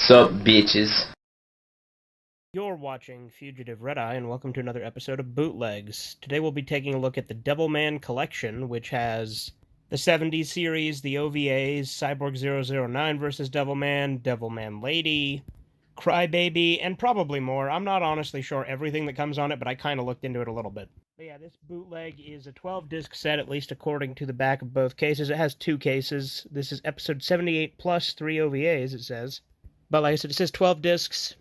Sup, bitches? You're watching Fugitive Red-Eye, and welcome to another episode of Bootlegs. Today we'll be taking a look at the Devilman collection, which has the 70s series, the OVAs, Cyborg 009 vs. Devilman, Devilman Lady, Crybaby, and probably more. I'm not honestly sure everything that comes on it, but I kind of looked into it a little bit. But yeah, this bootleg is a 12-disc set, at least according to the back of both cases. It has 2 cases. This is episode 78 plus 3 OVAs, it says. But like I said, it says 12 discs.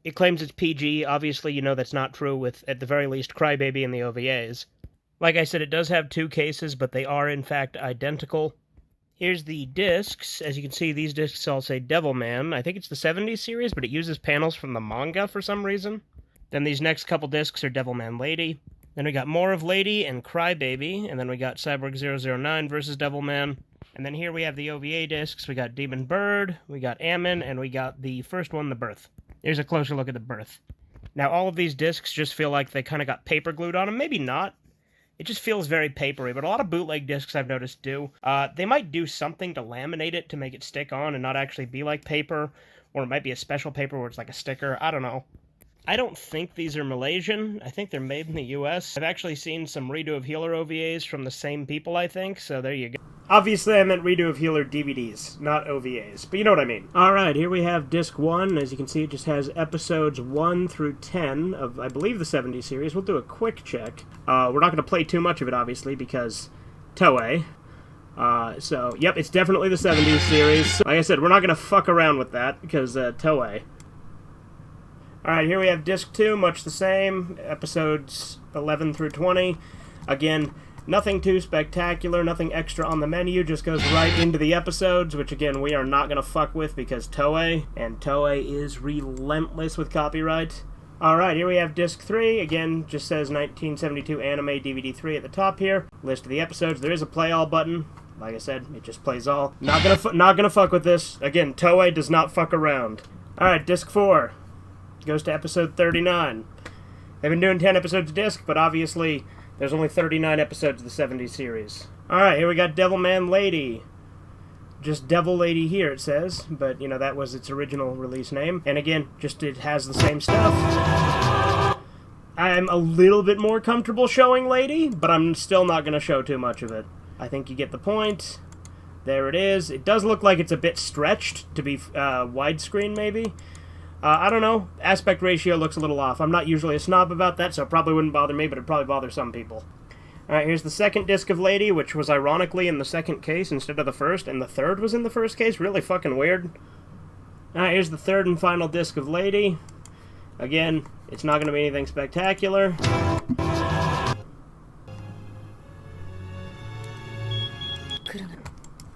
It claims it's PG. Obviously, you know that's not true with, at the very least, Crybaby and the OVAs. Like I said, it does have 2 cases, but they are, in fact, identical. Here's the discs. As you can see, these discs all say Devilman. I think it's the 70s series, but it uses panels from the manga for some reason. Then these next couple discs are Devilman Lady. Then we got more of Lady and Crybaby, and then we got Cyborg 009 versus Devilman. And then here we have the OVA discs. We got Demon Bird, we got Ammon, and we got the first one, The Birth. Here's a closer look at The Birth. Now, all of these discs just feel like they kind of got paper glued on them. Maybe not. It just feels very papery, but a lot of bootleg discs I've noticed do. They might do something to laminate it to make it stick on and not actually be like paper, or it might be a special paper where it's like a sticker. I don't know. I don't think these are Malaysian. I think they're made in the US. I've actually seen some Redo of Healer OVAs from the same people, I think, so there you go. Obviously, I meant Redo of Healer DVDs, not OVAs, but you know what I mean. Alright, here we have Disc 1. As you can see, it just has episodes 1 through 10 of, I believe, the 70s series. We'll do a quick check. We're not going to play too much of it, obviously, because Toei. So, yep, it's definitely the 70s series. Like I said, we're not going to fuck around with that, because Toei. Alright, here we have Disc 2, much the same, episodes 11 through 20. Again, nothing too spectacular, nothing extra on the menu, just goes right into the episodes, which again, we are not going to fuck with because Toei, and Toei is relentless with copyright. Alright, here we have Disc 3, again, just says 1972 Anime DVD 3 at the top here. List of the episodes, there is a play all button. Like I said, it just plays all. Not gonna fuck with this. Again, Toei does not fuck around. Alright, Disc 4. Goes to episode 39. They've been doing 10 episodes a disc, but obviously there's only 39 episodes of the 70s series. Alright, here we got Devilman Lady. Just Devil Lady here, it says, but, you know, that was its original release name. And again, just it has the same stuff. I'm a little bit more comfortable showing Lady, but I'm still not going to show too much of it. I think you get the point. There it is. It does look like it's a bit stretched to be widescreen, maybe. I don't know. Aspect ratio looks a little off. I'm not usually a snob about that, so it probably wouldn't bother me, but it'd probably bother some people. Alright, here's the second disc of Lady, which was ironically in the second case instead of the first, and the third was in the first case. Really fucking weird. Alright, here's the third and final disc of Lady. Again, it's not going to be anything spectacular.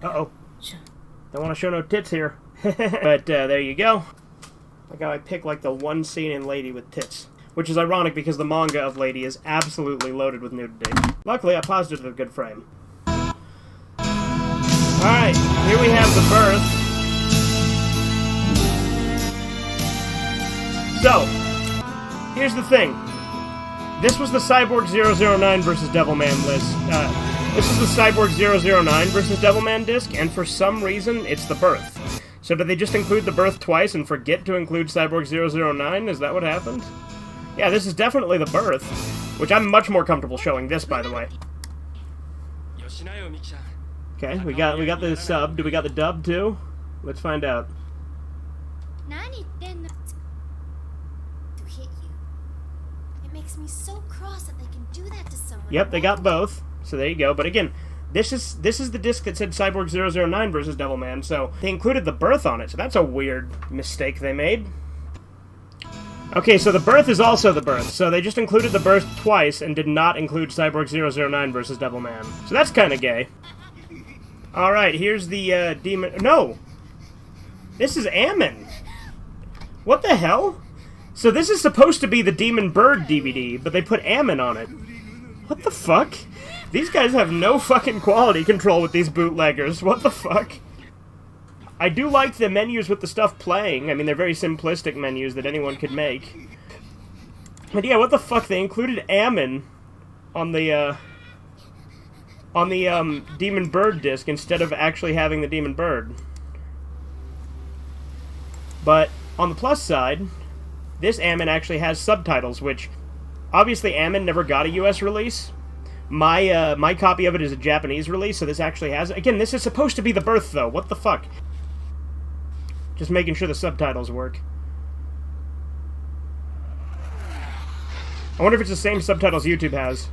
Uh-oh. Don't want to show no tits here. But there you go. Like how I pick like the one scene in Lady with tits. Which is ironic because the manga of Lady is absolutely loaded with nudity. Luckily, I paused it at a good frame. Alright, here we have The Birth. So, here's the thing. This was the Cyborg 009 vs. Devilman list. This is the Cyborg 009 vs. Devilman disc, and for some reason, it's The Birth. So did they just include The Birth twice and forget to include Cyborg 009? Is that what happened? Yeah, this is definitely The Birth, which I'm much more comfortable showing this, by the way. Okay, we got the sub. Do we got the dub, too? Let's find out. To hit you. It makes me so cross that they can do that to someone. Yep, they got both. So there you go. But again, this is the disc that said Cyborg 009 versus Devilman, so they included The Birth on it, so that's a weird mistake they made. Okay, so The Birth is also The Birth, so they just included The Birth twice and did not include Cyborg 009 versus Devilman. So that's kind of gay. Alright, here's the demon... No! This is Ammon! What the hell? So this is supposed to be the Demon Bird DVD, but they put Ammon on it. What the fuck? These guys have no fucking quality control with these bootleggers. What the fuck? I do like the menus with the stuff playing. I mean, they're very simplistic menus that anyone could make. But yeah, what the fuck? They included Ammon on the Demon Bird disc instead of actually having the Demon Bird. But On the plus side, this Ammon actually has subtitles, which obviously Ammon never got a US release. My copy of it is a Japanese release, so this actually has... Again, this is supposed to be The Birth, though. What the fuck? Just making sure the subtitles work. I wonder if it's the same subtitles YouTube has.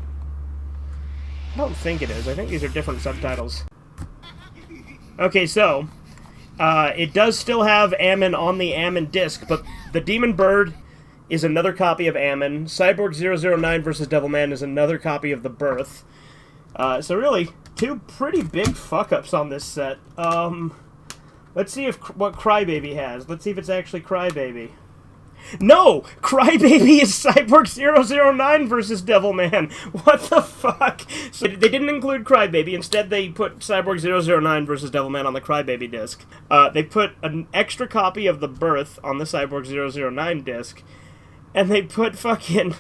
I don't think it is. I think these are different subtitles. Okay, so... it does still have Ammon on the Ammon disc, but the Demon Bird is another copy of Ammon. Cyborg 009 vs. Devilman is another copy of The Birth. So really, two pretty big fuck-ups on this set. Let's see what Crybaby has. Let's see if it's actually Crybaby. No! Crybaby is Cyborg 009 versus Devilman. What the fuck? So they didn't include Crybaby. Instead, they put Cyborg 009 versus Devilman on the Crybaby disc. They put an extra copy of The Birth on the Cyborg 009 disc. And they put fucking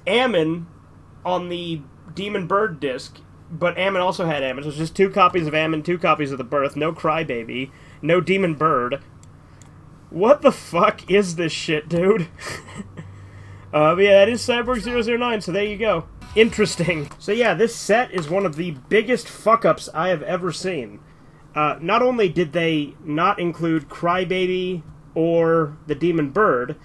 Ammon on the Demon Bird disc. But Ammon also had Ammon. So it's just 2 copies of Ammon, 2 copies of The Birth. No Crybaby. No Demon Bird. What the fuck is this shit, dude? But yeah, that is Cyborg 009, so there you go. Interesting. So yeah, this set is one of the biggest fuck-ups I have ever seen. Not only did they not include Crybaby or the Demon Bird,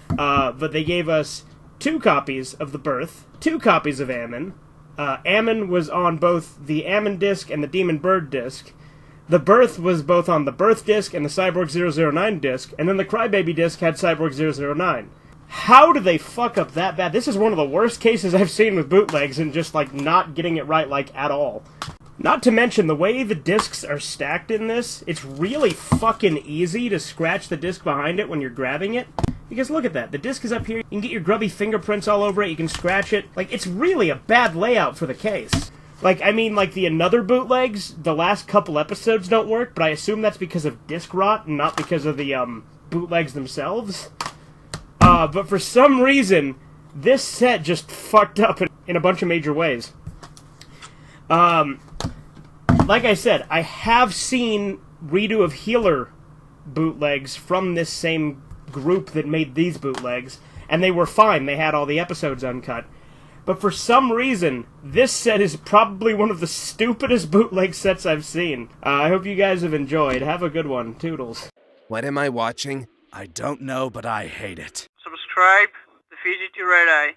but they gave us 2 copies of The Birth, 2 copies of Ammon. Ammon was on both the Ammon disc and the Demon Bird disc. The Birth was both on the Birth disc and the Cyborg 009 disc, and then the Crybaby disc had Cyborg 009. How do they fuck up that bad? This is one of the worst cases I've seen with bootlegs and just, like, not getting it right, like, at all. Not to mention, the way the discs are stacked in this, it's really fucking easy to scratch the disc behind it when you're grabbing it. Because look at that, the disc is up here, you can get your grubby fingerprints all over it, you can scratch it. Like, it's really a bad layout for the case. Like, I mean, like, the another bootlegs, the last couple episodes don't work, but I assume that's because of disc rot, and not because of the, bootlegs themselves. But for some reason, this set just fucked up in a bunch of major ways. Like I said, I have seen redo of Healer bootlegs from this same group that made these bootlegs, and they were fine, they had all the episodes uncut. But for some reason, this set is probably one of the stupidest bootleg sets I've seen. I hope you guys have enjoyed. Have a good one. Toodles. What am I watching? I don't know, but I hate it. Subscribe to Fugitive Red Eye.